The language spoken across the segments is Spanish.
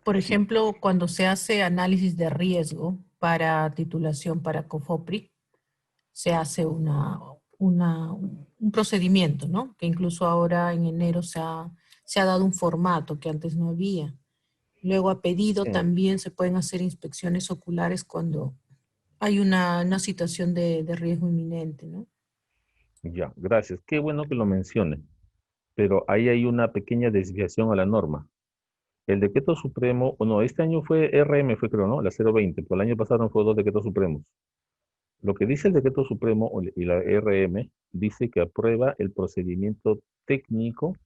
Por Sí, ejemplo, cuando se hace análisis de riesgo para titulación para COFOPRI, se hace un procedimiento, ¿no? Que incluso ahora en enero se ha dado un formato que antes no había. Luego, a pedido, sí, también se pueden hacer inspecciones oculares cuando hay una situación de riesgo inminente, ¿no? ya, gracias. Qué bueno que lo mencione, pero ahí hay una pequeña desviación a la norma. El decreto supremo, o no, este año fue RM, fue creo, ¿no? La 020, pero el año pasado fue dos decretos supremos. Lo que dice el decreto supremo y la RM dice que aprueba el procedimiento técnico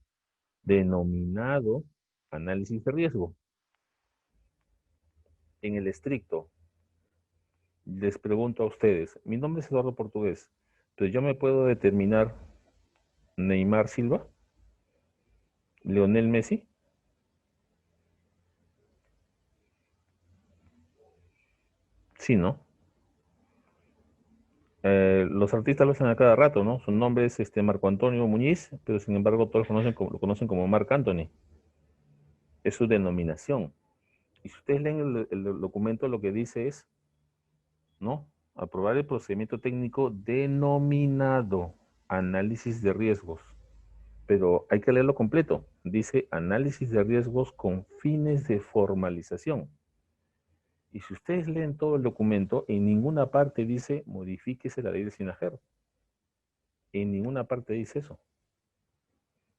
denominado análisis de riesgo. En el estricto, les pregunto a ustedes, mi nombre es Eduardo Portugués, entonces yo me puedo determinar Neymar Silva, Leonel Messi, sí, ¿no? Los artistas lo hacen a cada rato, ¿no? Su nombre es Marco Antonio Muñiz, pero sin embargo todos lo conocen como Marc Anthony. Es su denominación. Y si ustedes leen el documento, lo que dice es, ¿no? Aprobar el procedimiento técnico denominado análisis de riesgos. Pero hay que leerlo completo. Dice análisis de riesgos con fines de formalización. Y si ustedes leen todo el documento, en ninguna parte dice modifíquese la ley de SINAGER. En ninguna parte dice eso.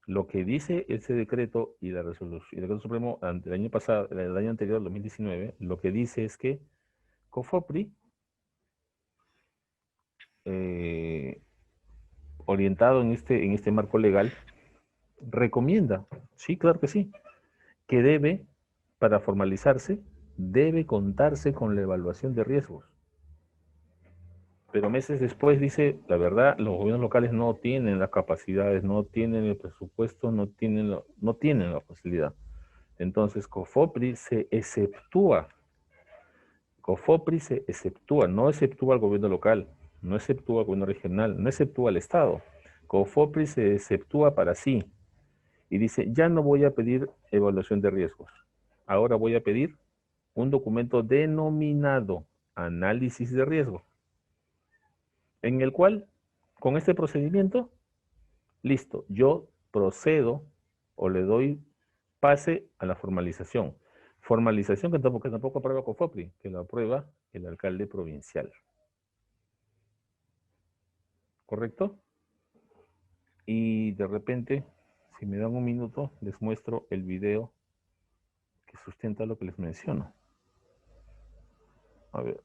Lo que dice ese decreto y la resolución, el decreto supremo el año pasado, el año anterior, 2019, lo que dice es que COFOPRI, eh, orientado en este marco legal, recomienda, sí, claro que sí, que debe, para formalizarse, debe contarse con la evaluación de riesgos. Pero meses después dice, la verdad, los gobiernos locales no tienen las capacidades, no tienen el presupuesto, no tienen la facilidad. Entonces, COFOPRI se exceptúa, no exceptúa al gobierno local, no exceptúa al gobierno regional, no exceptúa al Estado. COFOPRI se exceptúa para sí y dice, ya no voy a pedir evaluación de riesgos, ahora voy a pedir un documento denominado análisis de riesgo, en el cual, con este procedimiento, listo, yo procedo o le doy pase a la formalización. Formalización que tampoco aprueba COFOPRI, que lo aprueba el alcalde provincial. ¿Correcto? Y de repente, si me dan un minuto, les muestro el video que sustenta lo que les menciono. A ver,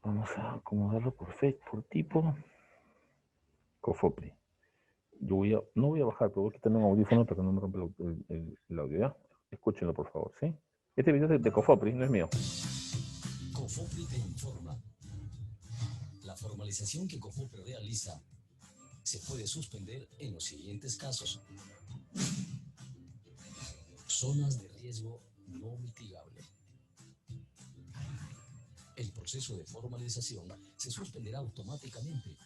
vamos a acomodarlo por fecha, por tipo. COFOPRI. No voy a bajar, pero voy a quitarme un audífono para que no me rompa el audio, ¿ya? Escúchenlo, por favor, ¿sí? Este video es de COFOPRI, no es mío. COFOPRI te informa. La formalización que COFOPRI realiza se puede suspender en los siguientes casos. Zonas de riesgo no mitigable. El proceso de formalización se suspenderá automáticamente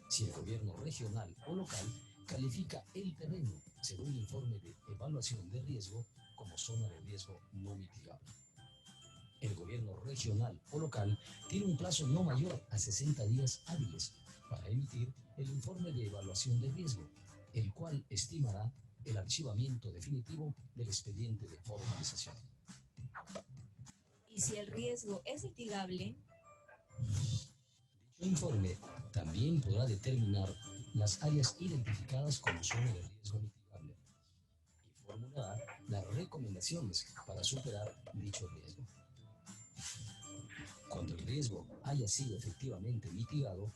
si el gobierno regional o local califica el terreno según el informe de evaluación de riesgo como zona de riesgo no mitigable. El gobierno regional o local tiene un plazo no mayor a 60 días hábiles para emitir el informe de evaluación de riesgo, el cual estimará el archivamiento definitivo del expediente de formalización. Y si el riesgo es mitigable, Dicho informe también podrá determinar las áreas identificadas como zona de riesgo mitigable y formulará las recomendaciones para superar dicho riesgo. Cuando el riesgo haya sido efectivamente mitigado,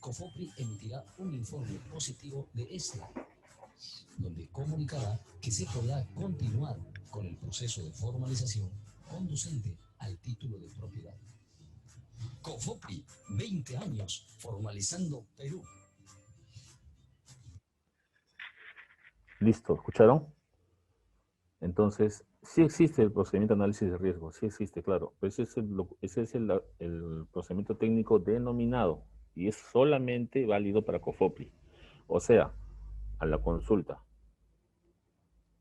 COFOPRI emitirá un informe positivo de este, donde comunicará que se podrá continuar con el proceso de formalización conducente al título de propiedad. COFOPRI, 20 años formalizando Perú. Listo, ¿escucharon? Entonces, sí existe el procedimiento de análisis de riesgo, sí existe, claro, pero ese es el procedimiento técnico denominado y es solamente válido para COFOPRI, o sea, a la consulta.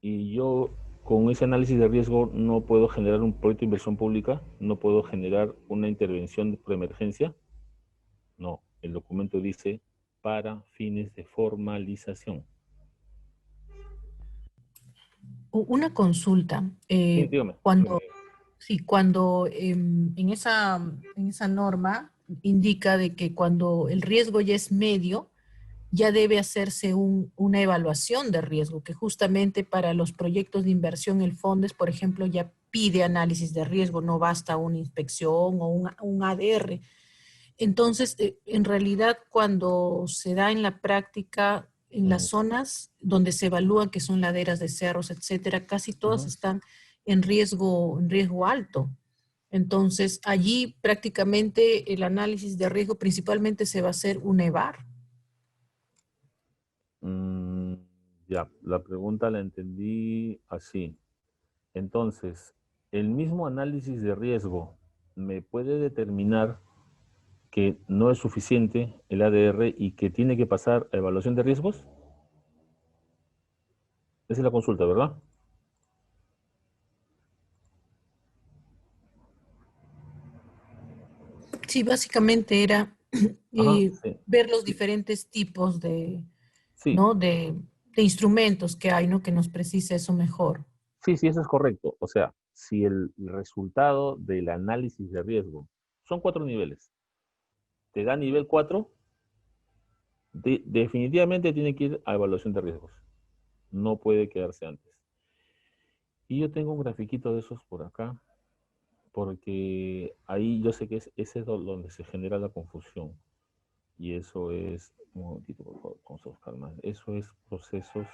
Y yo con ese análisis de riesgo no puedo generar un proyecto de inversión pública, no puedo generar una intervención por emergencia. No, el documento dice para fines de formalización. Una consulta. Sí, dígame. Cuando en esa norma indica de que cuando el riesgo ya es medio, ya debe hacerse una evaluación de riesgo, que justamente para los proyectos de inversión el Fondes, por ejemplo, ya pide análisis de riesgo, no basta una inspección o un ADR. Entonces, en realidad, cuando se da en la práctica, en las zonas donde se evalúan que son laderas de cerros, etcétera, casi todas están en riesgo alto. Entonces, allí prácticamente el análisis de riesgo principalmente se va a hacer un EVAR. Ya, la pregunta la entendí así. Entonces, el mismo análisis de riesgo me puede determinar que no es suficiente el ADR y que tiene que pasar a evaluación de riesgos. Esa es la consulta, ¿verdad? Sí, básicamente era Ajá, sí. ver los Sí, diferentes tipos de, sí, ¿no? de instrumentos que hay, ¿no? Que nos precisa eso mejor. sí, sí, eso es correcto. O sea, si el resultado del análisis de riesgo son 4 niveles, te da nivel 4, definitivamente tiene que ir a evaluación de riesgos. No puede quedarse antes. Y yo tengo un grafiquito de esos por acá, porque ahí yo sé que ese es donde se genera la confusión. Y eso es, un momentito, por favor, vamos a buscar más. Eso es procesos.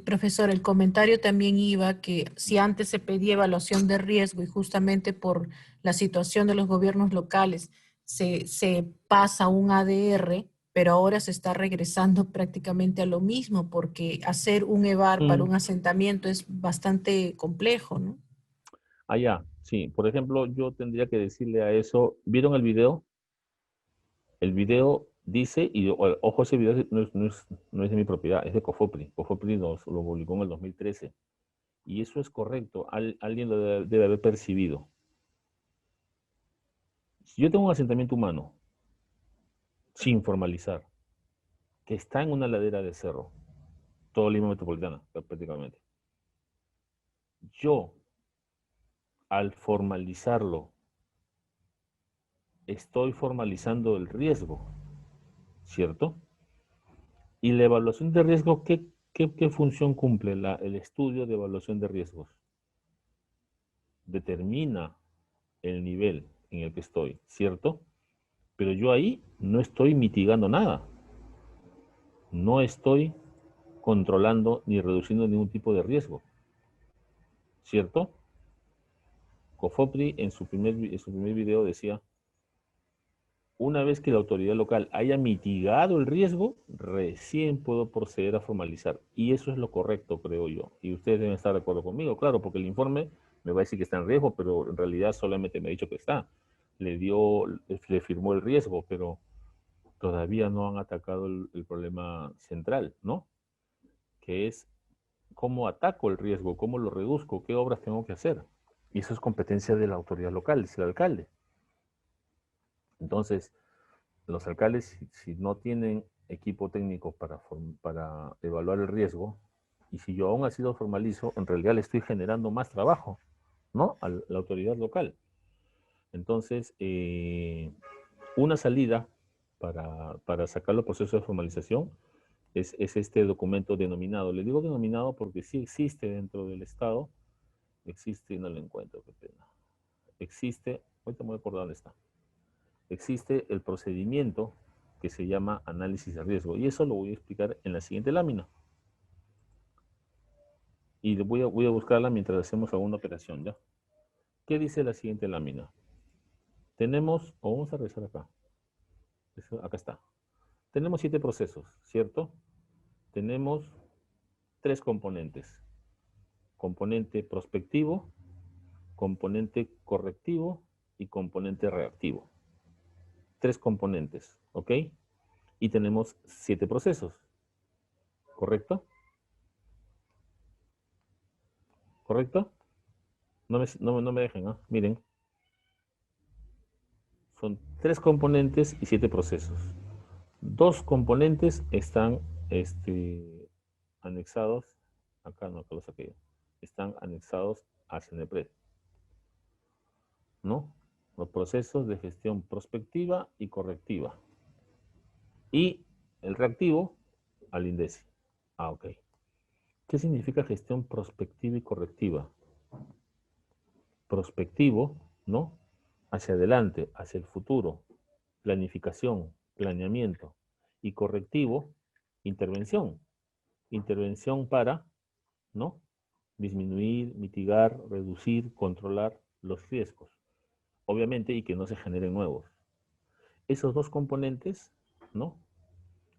Profesor, el comentario también iba que si antes se pedía evaluación de riesgo y justamente por la situación de los gobiernos locales se pasa un ADR, pero ahora se está regresando prácticamente a lo mismo porque hacer un EVAR para un asentamiento es bastante complejo, ¿no? Allá, sí. Por ejemplo, yo tendría que decirle a eso, ¿vieron el video? El video dice, y ojo, ese video no es de mi propiedad, es de Cofopri. Cofopri lo publicó en el 2013. Y eso es correcto, alguien lo debe haber percibido. Si yo tengo un asentamiento humano, sin formalizar, que está en una ladera de cerro, todo Lima Metropolitana, prácticamente. Yo, al formalizarlo, estoy formalizando el riesgo, ¿cierto? Y la evaluación de riesgo, ¿qué función cumple el estudio de evaluación de riesgos? Determina el nivel en el que estoy, ¿cierto? Pero yo ahí no estoy mitigando nada. No estoy controlando ni reduciendo ningún tipo de riesgo, ¿cierto? Cofopri en su primer video decía, una vez que la autoridad local haya mitigado el riesgo, recién puedo proceder a formalizar. Y eso es lo correcto, creo yo. Y ustedes deben estar de acuerdo conmigo, claro, porque el informe me va a decir que está en riesgo, pero en realidad solamente me ha dicho que está. Le firmó el riesgo, pero todavía no han atacado el problema central, ¿no? Que es cómo ataco el riesgo, cómo lo reduzco, qué obras tengo que hacer. Y eso es competencia de la autoridad local, es el alcalde. Entonces, los alcaldes, si no tienen equipo técnico para evaluar el riesgo, y si yo aún así lo formalizo, en realidad le estoy generando más trabajo, ¿no? A la autoridad local. Entonces, una salida para sacar los procesos de formalización es este documento denominado. Le digo denominado porque sí existe dentro del Estado, existe y no lo encuentro, qué pena. Existe, ahorita me voy a acordar dónde está. Existe el procedimiento que se llama análisis de riesgo. Y eso lo voy a explicar en la siguiente lámina. Y voy a buscarla mientras hacemos alguna operación, ¿ya? ¿Qué dice la siguiente lámina? Tenemos, o vamos a regresar acá. Acá está. Tenemos 7 procesos, ¿cierto? Tenemos 3 componentes. Componente prospectivo, componente correctivo y componente reactivo. 3 componentes, ¿ok? Y tenemos 7 procesos, ¿correcto? ¿Correcto? No me dejen, ¿ah? Miren. Son 3 componentes y 7 procesos. 2 componentes están anexados, acá no, acá lo saqué, están anexados a CNPRED, ¿no? Los procesos de gestión prospectiva y correctiva. Y el reactivo al INDECI. Ah, ok. ¿Qué significa gestión prospectiva y correctiva? Prospectivo, ¿no? Hacia adelante, hacia el futuro. Planificación, planeamiento. Y correctivo, intervención. Intervención para, ¿no? Disminuir, mitigar, reducir, controlar los riesgos. Obviamente, y que no se generen nuevos. Esos 2 componentes, ¿no?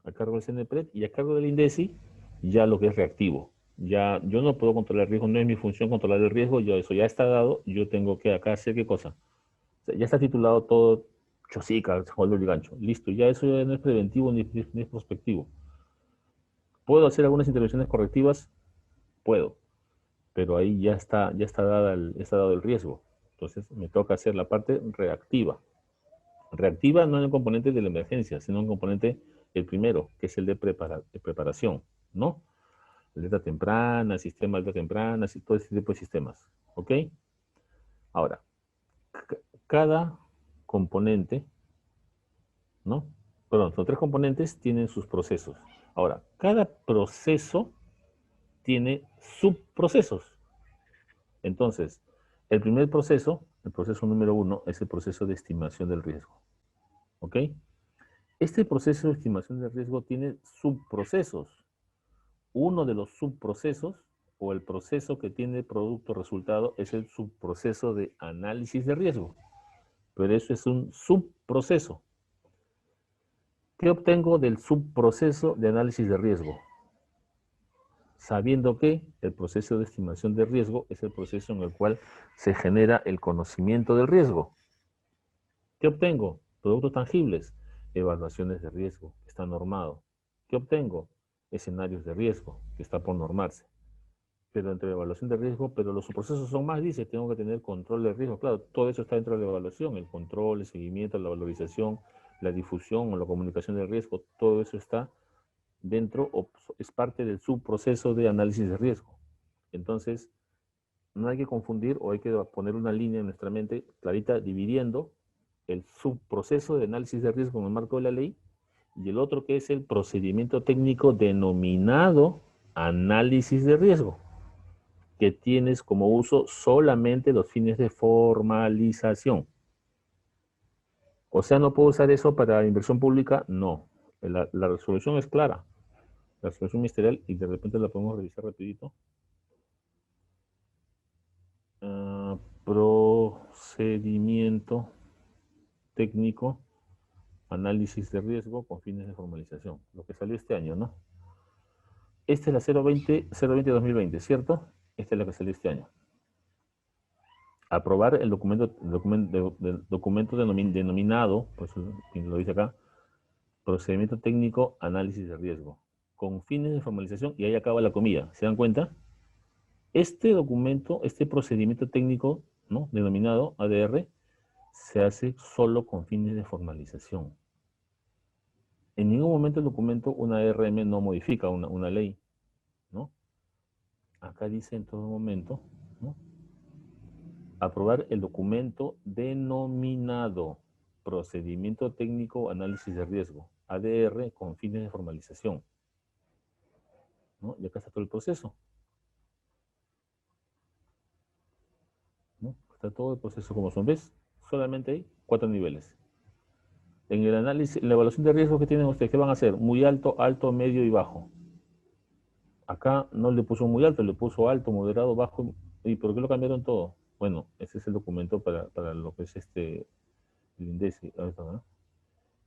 A cargo del CNPRED y a cargo del INDECI, ya lo que es reactivo. Ya yo no puedo controlar el riesgo, no es mi función controlar el riesgo, ya eso ya está dado, yo tengo que acá hacer qué cosa. O sea, ya está titulado todo chosica, joldo y gancho. Listo, ya eso ya no es preventivo ni es prospectivo. ¿Puedo hacer algunas intervenciones correctivas? Puedo, pero ahí ya está dado el riesgo. Entonces me toca hacer la parte reactiva. Reactiva no en el componente de la emergencia, sino en el componente, el primero, que es el de preparación, ¿no? Alerta temprana, sistema de alerta temprana, todo ese tipo de sistemas, ¿ok? Ahora, cada componente, ¿no? Perdón, son 3 componentes, tienen sus procesos. Ahora, cada proceso tiene subprocesos. Entonces, el primer proceso, el proceso número 1, es el proceso de estimación del riesgo. ¿Ok? Este proceso de estimación del riesgo tiene subprocesos. Uno de los subprocesos, o el proceso que tiene producto resultado, es el subproceso de análisis de riesgo. Pero eso es un subproceso. ¿Qué obtengo del subproceso de análisis de riesgo? Sabiendo que el proceso de estimación de riesgo es el proceso en el cual se genera el conocimiento del riesgo. ¿Qué obtengo? Productos tangibles, evaluaciones de riesgo, que está normado. ¿Qué obtengo? Escenarios de riesgo, que está por normarse. Pero entre la evaluación de riesgo, pero los subprocesos son más, dice, tengo que tener control de riesgo. Claro, todo eso está dentro de la evaluación, el control, el seguimiento, la valorización, la difusión o la comunicación del riesgo, todo eso está dentro o es parte del subproceso de análisis de riesgo. Entonces, no hay que confundir o hay que poner una línea en nuestra mente clarita dividiendo el subproceso de análisis de riesgo en el marco de la ley y el otro que es el procedimiento técnico denominado análisis de riesgo, que tienes como uso solamente los fines de formalización. O sea, ¿no puedo usar eso para inversión pública? No. La resolución es clara. La resolución ministerial, y de repente la podemos revisar rapidito. Procedimiento técnico, análisis de riesgo con fines de formalización. Lo que salió este año, ¿no? Esta es la 020-2020, ¿cierto? Esta es la que salió este año. Aprobar el documento denominado, pues lo dice acá, procedimiento técnico, análisis de riesgo, con fines de formalización, y ahí acaba la comilla. ¿Se dan cuenta? Este documento, este procedimiento técnico, ¿no?, denominado ADR, se hace solo con fines de formalización. En ningún momento el documento, una ARM no modifica una ley, ¿no? Acá dice en todo momento, ¿no?, aprobar el documento denominado procedimiento técnico análisis de riesgo, ADR, con fines de formalización, ¿no? Y acá está todo el proceso, ¿no? Está todo el proceso como son. ¿Ves? Solamente hay 4 niveles. En el análisis, en la evaluación de riesgo que tienen ustedes, ¿qué van a hacer? Muy alto, alto, medio y bajo. Acá no le puso muy alto, le puso alto, moderado, bajo. ¿Y por qué lo cambiaron todo? Bueno, ese es el documento para lo que es el INDECI, ¿no?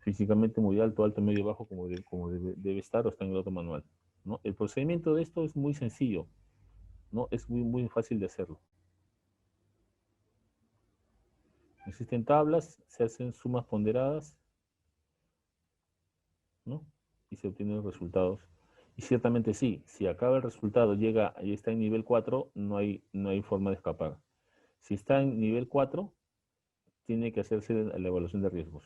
Físicamente muy alto, alto, medio, bajo, como debe estar, o está en el otro manual, ¿no? El procedimiento de esto es muy sencillo, ¿no? Es muy, muy fácil de hacerlo. Existen tablas, se hacen sumas ponderadas, ¿no? Y se obtienen los resultados. Y ciertamente sí, si acaba el resultado, llega y está en nivel 4, no hay forma de escapar. Si está en nivel 4, tiene que hacerse la evaluación de riesgos,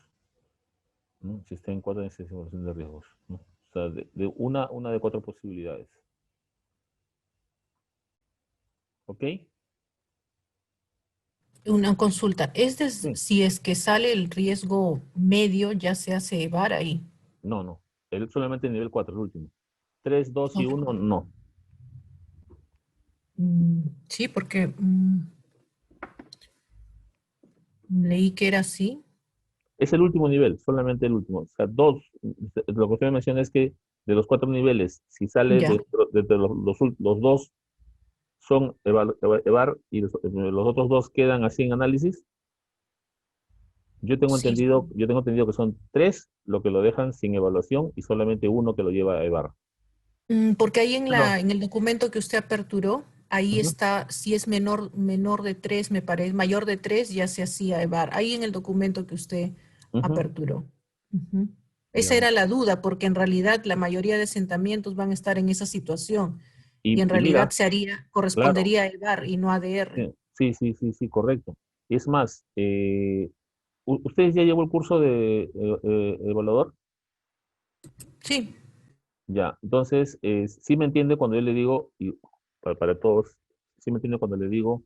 ¿no? Si está en 4, tiene que hacerse la evaluación de riesgos, ¿no? O sea, una de 4 posibilidades. ¿Ok? Una consulta. Sí. Si es que sale el riesgo medio, ya se hace EVAR ahí. No, no. Él solamente nivel 4, el último. 3, 2 y Ok. 1, no. Sí, porque leí que era así. Es el último nivel, solamente el último. O sea, lo que usted me menciona es que de los 4 niveles, si sale Ya. de los 2 son EVAR y los otros 2 quedan así en análisis. Sí. Yo tengo entendido que son 3 lo que lo dejan sin evaluación y solamente uno que lo lleva a EVAR. Porque ahí No. en el documento que usted aperturó, ahí Ujú, está, si es menor de 3 me parece, mayor de 3 ya se hacía EVAR. Ahí en el documento que usted ujú. aperturó. Ujú. Ya. Esa era la duda, porque en realidad la mayoría de asentamientos van a estar en esa situación y en Y realidad mira, claro, correspondería a EVAR y no a ADR. sí, sí, sí, sí, correcto. Es más, ¿ustedes ya llevó el curso de evaluador? Sí. Ya, entonces, sí me entiende cuando yo le digo, y para todos, sí me entiende cuando le digo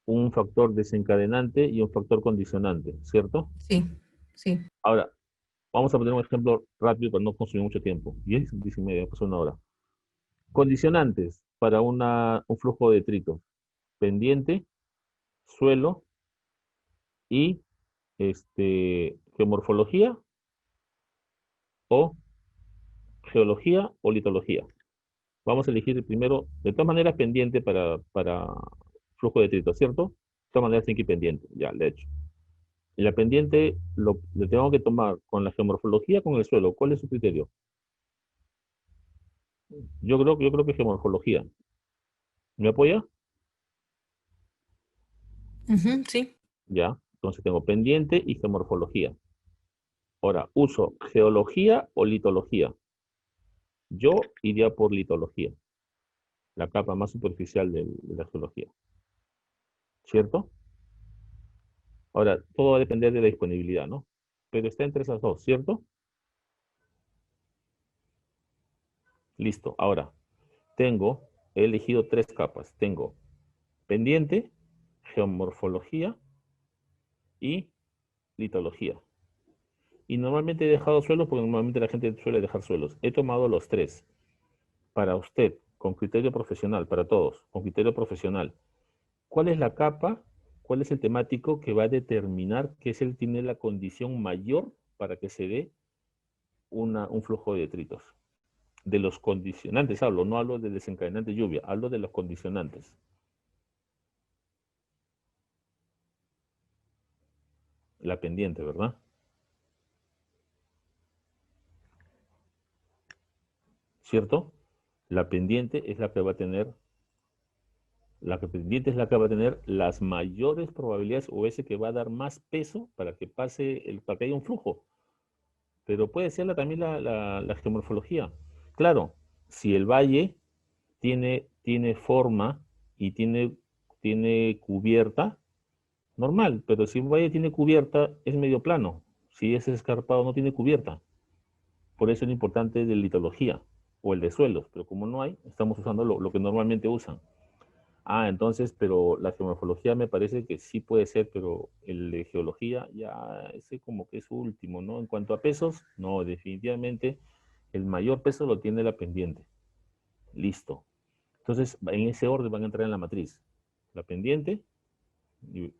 un factor desencadenante y un factor condicionante, ¿cierto? Sí, sí. Ahora, vamos a poner un ejemplo rápido para no consumir mucho tiempo. 10 y media, pues 1 hora. Condicionantes para un flujo de detritos. Pendiente, suelo y geomorfología o geología o litología. Vamos a elegir primero, de todas maneras, pendiente para flujo de detritos, ¿cierto? De todas maneras, tiene que ir pendiente, ya, de hecho. Y la pendiente le tengo que tomar con la geomorfología, con el suelo. ¿Cuál es su criterio? Yo creo que geomorfología. ¿Me apoya? Ujú, sí. Ya. Entonces tengo pendiente y geomorfología. Ahora, uso geología o litología. Yo iría por litología, la capa más superficial de la geología. ¿Cierto? Ahora, todo va a depender de la disponibilidad, ¿no? Pero está entre esas dos, ¿cierto? Listo. Ahora, he elegido 3 capas. Tengo pendiente, geomorfología y litología. Y normalmente he dejado suelos porque normalmente la gente suele dejar suelos. He tomado los 3. Para usted, con criterio profesional, para todos, con criterio profesional, ¿cuál es la capa, cuál es el temático que va a determinar que tiene la condición mayor para que se dé un flujo de detritos? De los condicionantes hablo, no hablo de desencadenante lluvia, hablo de los condicionantes. La pendiente, ¿verdad? ¿Cierto? La pendiente es la que va a tener, la que pendiente es la que va a tener las mayores probabilidades o ese que va a dar más peso para que para que haya un flujo. Pero puede ser también la geomorfología. Claro, si el valle tiene forma y tiene cubierta, normal, pero si un valle tiene cubierta, es medio plano. Si es escarpado, no tiene cubierta. Por eso es lo importante de litología o el de suelos, pero como no hay, estamos usando lo que normalmente usan. Ah, entonces, pero la geomorfología me parece que sí puede ser, pero el de geología ya ese como que es último, ¿no? En cuanto a pesos, no, definitivamente el mayor peso lo tiene la pendiente. Listo. Entonces, en ese orden van a entrar en la matriz. La pendiente, un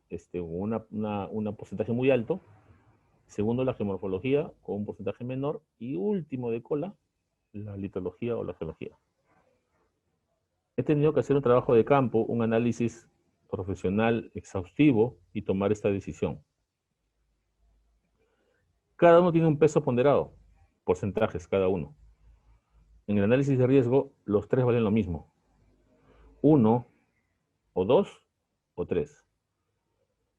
porcentaje muy alto. Segundo, la geomorfología con un porcentaje menor. Y último de cola, la litología o la geología. He tenido que hacer un trabajo de campo, un análisis profesional exhaustivo y tomar esta decisión. Cada uno tiene un peso ponderado, porcentajes cada uno. En el análisis de riesgo, los 3 valen lo mismo. 1 o 2 o 3.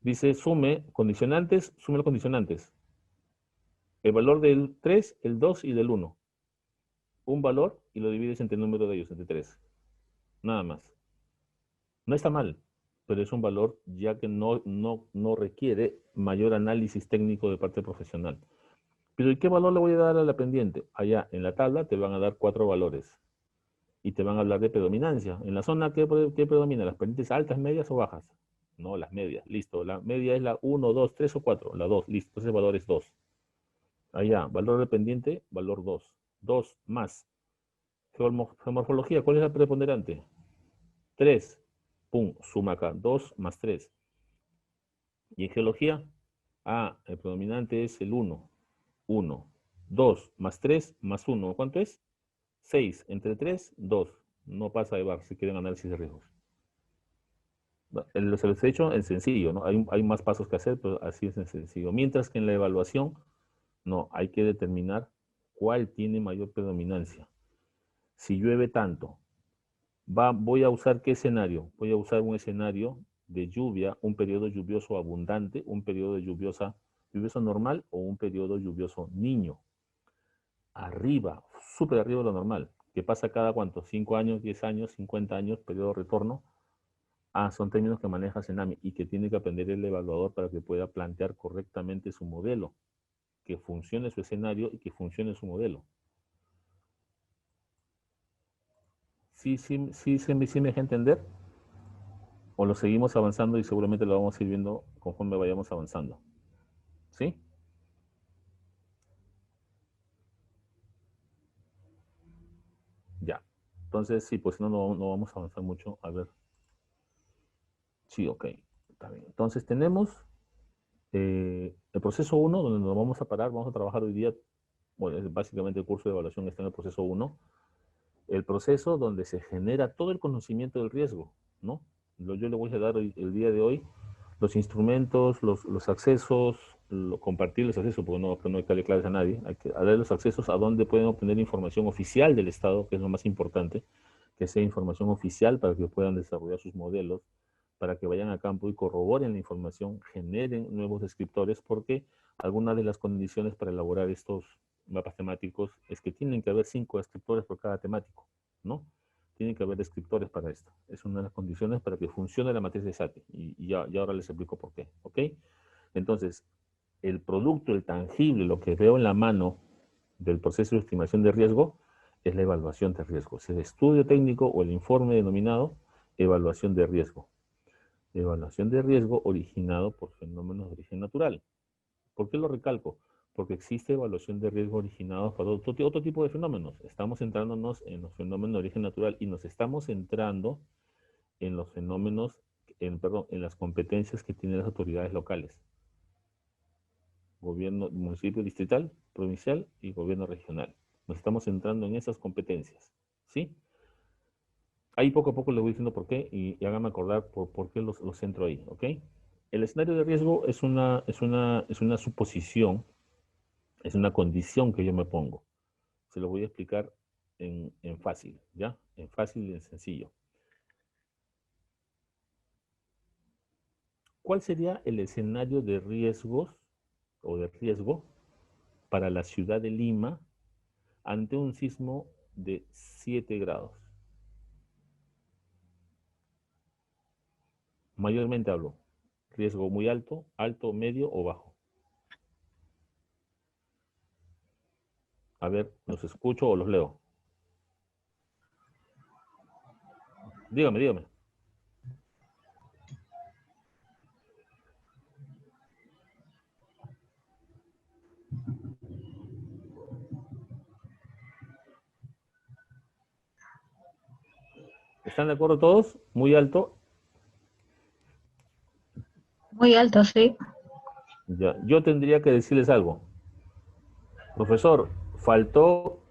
Dice sume condicionantes, sume los condicionantes. El valor del 3, el 2 y del 1. Un valor y lo divides entre el número de ellos, entre 3. Nada más. No está mal, pero es un valor ya que no requiere mayor análisis técnico de parte profesional. Pero ¿y qué valor le voy a dar a la pendiente? Allá en la tabla te van a dar 4 valores. Y te van a hablar de predominancia. En la zona, ¿qué predomina? ¿Las pendientes altas, medias o bajas? No, las medias. Listo. La media es la 1, 2, 3 o 4. La 2. Listo. Entonces el valor es 2. Allá, valor de pendiente, valor 2. 2 más. Geomorfología, ¿cuál es la preponderante? 3. Pum, suma acá. 2 más 3. Y en geología, el predominante es el 1. 1. 2 más 3 más 1. ¿Cuánto es? 6 entre 3, 2. No pasa de bar si quieren análisis de riesgos. Se los he hecho en sencillo, ¿no? Hay más pasos que hacer, pero así es en sencillo. Mientras que en la evaluación, no, hay que determinar cuál tiene mayor predominancia. Si llueve tanto, voy a usar ¿qué escenario? Voy a usar un escenario de lluvia, un periodo lluvioso abundante, un periodo lluvioso normal o un periodo lluvioso niño. Arriba, súper arriba de lo normal, que pasa cada cuánto, 5 años, 10 años, 50 años, periodo de retorno. Son términos que maneja Senami y que tiene que aprender el evaluador para que pueda plantear correctamente su modelo, que funcione su escenario y que funcione su modelo. ¿Sí me deja entender? ¿O lo seguimos avanzando y seguramente lo vamos a ir viendo conforme vayamos avanzando? ¿Sí? Ya. Entonces, sí, pues no vamos a avanzar mucho. A ver. Sí, ok. Está bien. Entonces tenemos el proceso 1, donde nos vamos a parar. Vamos a trabajar hoy día. Bueno, básicamente el curso de evaluación está en el proceso 1. El proceso donde se genera todo el conocimiento del riesgo, ¿no? Yo le voy a dar el día de hoy los instrumentos, los accesos, compartir los accesos, porque no hay que darle claves a nadie, hay que darle los accesos a donde pueden obtener información oficial del Estado, que es lo más importante, que sea información oficial para que puedan desarrollar sus modelos, para que vayan a campo y corroboren la información, generen nuevos descriptores, porque algunas de las condiciones para elaborar estos mapas temáticos es que tienen que haber 5 descriptores por cada temático, ¿no? Tienen que haber descriptores para esto. Es una de las condiciones para que funcione la matriz de SATE. Y ya ahora les explico por qué, ¿ok? Entonces, el producto, el tangible, lo que veo en la mano del proceso de estimación de riesgo, es la evaluación de riesgo. Es el estudio técnico o el informe denominado evaluación de riesgo. Evaluación de riesgo originado por fenómenos de origen natural. ¿Por qué lo recalco? Porque existe evaluación de riesgo originado para otro tipo de fenómenos. Estamos centrándonos en los fenómenos de origen natural y nos estamos centrando en los fenómenos, en las competencias que tienen las autoridades locales. Gobierno, municipio distrital, provincial y gobierno regional. Nos estamos centrando en esas competencias, ¿sí? Ahí poco a poco les voy diciendo por qué y háganme acordar por qué los centro ahí, ¿ok? El escenario de riesgo es una suposición, es una condición que yo me pongo. Se lo voy a explicar en fácil, ¿ya? En fácil y en sencillo. ¿Cuál sería el escenario de riesgos o de riesgo para la ciudad de Lima ante un sismo de 7 grados? Mayormente hablo. Riesgo muy alto, alto, medio o bajo. A ver, ¿los escucho o los leo? Dígame. ¿Están de acuerdo todos? Muy alto. Muy alto, sí. Ya. Yo tendría que decirles algo. Profesor, faltó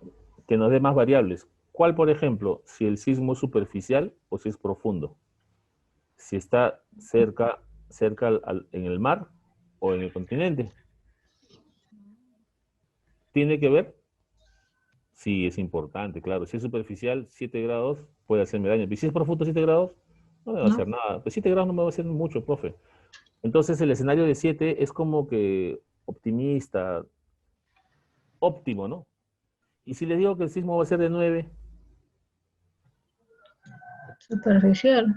que nos dé más variables. ¿Cuál, por ejemplo, si el sismo es superficial o si es profundo? Si está cerca en el mar o en el continente. ¿Tiene que ver? Sí, es importante, claro. Si es superficial, 7 grados puede hacerme daño. Y si es profundo, 7 grados, no me va a hacer nada. Pues 7 grados no me va a hacer mucho, profe. Entonces el escenario de 7 es como que optimista, óptimo, ¿no? Y si les digo que el sismo va a ser de 9, Superficial.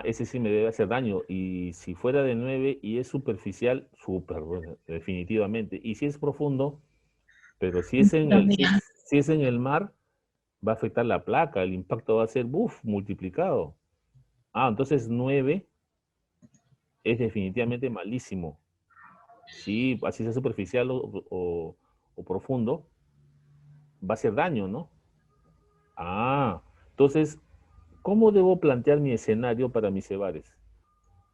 ese sí me debe hacer daño. Y si fuera de 9 y es superficial, súper, bueno, definitivamente. Y si es profundo, pero si es en el, También. si es en el mar, va a afectar la placa, el impacto va a ser, multiplicado. Entonces 9 es definitivamente malísimo. Sí, así sea superficial o profundo, va a hacer daño, ¿no? Entonces, ¿cómo debo plantear mi escenario para mis cebares?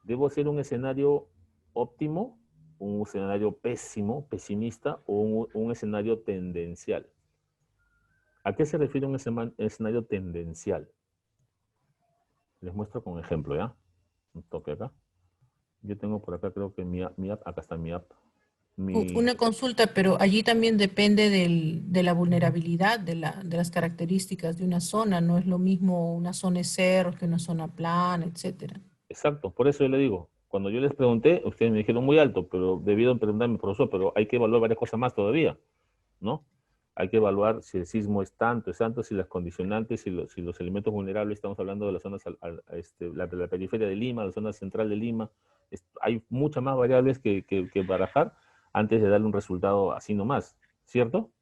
¿Debo hacer un escenario óptimo, un escenario pésimo, pesimista o un escenario tendencial? ¿A qué se refiere un escenario tendencial? Les muestro con ejemplo, ¿ya? Un toque acá. Yo tengo por acá, creo que mi app, acá está mi app. Una consulta, pero allí también depende de la vulnerabilidad, de las características de una zona. No es lo mismo una zona de cerro que una zona plana, etcétera. Exacto, por eso yo le digo, cuando yo les pregunté, ustedes me dijeron muy alto, pero debieron preguntarme, profesor, pero hay que evaluar varias cosas más todavía, ¿no? Hay que evaluar si el sismo es tanto, si las condicionantes, si los elementos vulnerables, estamos hablando de las zonas, de la periferia de Lima, la zona central de Lima, hay muchas más variables que barajar antes de darle un resultado así nomás, ¿cierto?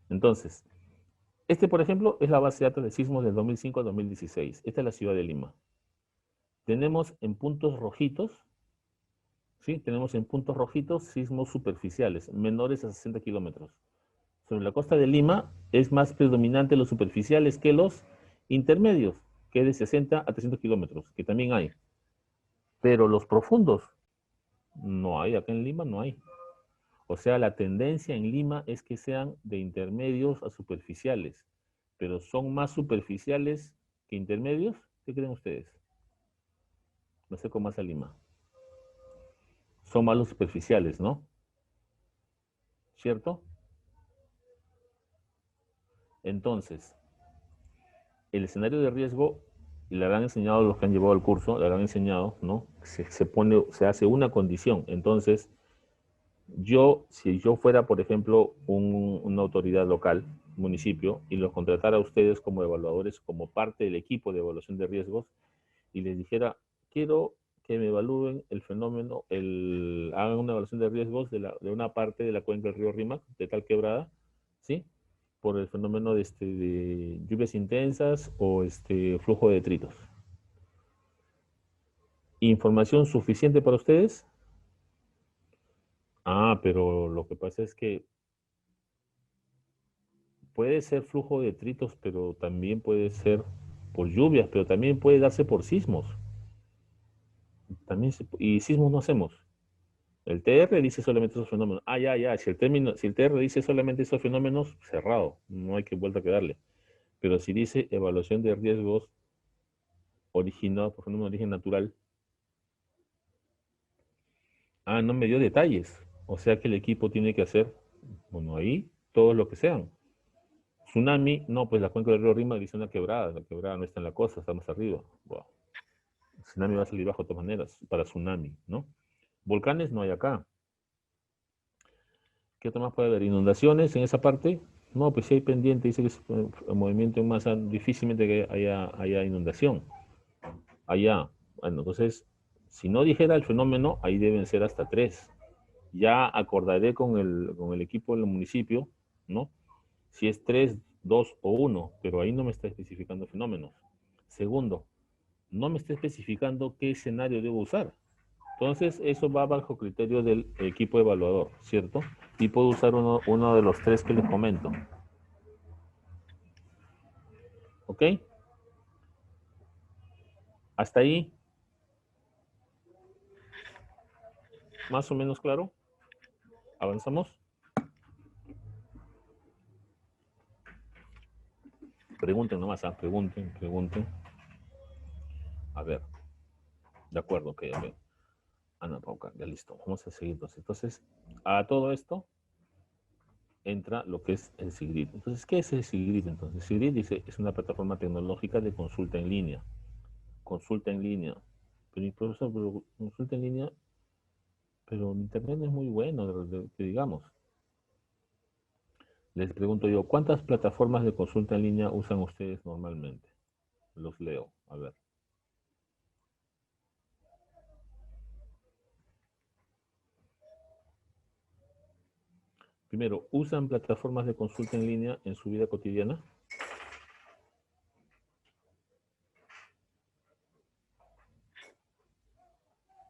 Entonces, por ejemplo, es la base de datos de sismos del 2005 al 2016. Esta es la ciudad de Lima. Tenemos en puntos rojitos, ¿sí? Tenemos en puntos rojitos sismos superficiales, menores a 60 kilómetros. Sobre la costa de Lima es más predominante los superficiales que los intermedios, que es de 60 a 300 kilómetros, que también hay. Pero los profundos, no hay, acá en Lima no hay. O sea, la tendencia en Lima es que sean de intermedios a superficiales, pero son más superficiales que intermedios. ¿Qué creen ustedes? Me acerco más a Lima. Son más los superficiales, ¿no? ¿Cierto? Entonces, el escenario de riesgo, y le habrán enseñado los que han llevado el curso, le habrán enseñado, ¿no? Se hace una condición. Entonces, si yo fuera, por ejemplo, una autoridad local, municipio, y los contratara a ustedes como evaluadores, como parte del equipo de evaluación de riesgos, y les dijera, quiero que me evalúen el fenómeno, hagan una evaluación de riesgos de una parte de la cuenca del río Rímac, de tal quebrada, ¿sí? Por el fenómeno de lluvias intensas o flujo de detritos. ¿Información suficiente para ustedes? Pero lo que pasa es que puede ser flujo de detritos, pero también puede ser por lluvias, pero también puede darse por sismos. Y sismos no hacemos. El TR dice solamente esos fenómenos. Ya. Si el TR dice solamente esos fenómenos, cerrado. No hay que vuelta a quedarle. Pero si dice evaluación de riesgos originados por fenómenos de origen natural, no me dio detalles. O sea que el equipo tiene que hacer, bueno, ahí, todo lo que sean. Tsunami, no, pues la cuenca del río Rima dice una quebrada. La quebrada no está en la costa, está más arriba. Wow. El tsunami va a salir bajo de todas maneras, para tsunami, ¿no? Volcanes no hay acá. ¿Qué otro más puede haber? ¿Inundaciones en esa parte? No, pues si hay pendiente, dice que es movimiento en masa, difícilmente que haya inundación. Allá. Bueno, entonces, si no dijera el fenómeno, ahí deben ser hasta 3. Ya acordaré con el equipo del municipio, ¿no? Si es 3, 2 o 1, pero ahí no me está especificando fenómenos. Segundo, no me está especificando qué escenario debo usar. Entonces, eso va bajo criterio del equipo evaluador, ¿cierto? Y puedo usar uno de los 3 que les comento. ¿Ok? Hasta ahí, más o menos claro. ¿Avanzamos? Pregunten nomás, pregunten. A ver, de acuerdo, ok, ok. Ana Pauca, ya listo. Vamos a seguir entonces. Entonces, a todo esto, entra lo que es el SIGRID. Entonces, ¿qué es el SIGRID? Entonces, el SIGRID dice, es una plataforma tecnológica de consulta en línea. Consulta en línea. Pero, profesor, pero consulta en línea, pero Internet no es muy bueno, que digamos. Les pregunto yo, ¿cuántas plataformas de consulta en línea usan ustedes normalmente? Los leo, a ver. Primero, ¿usan plataformas de consulta en línea en su vida cotidiana?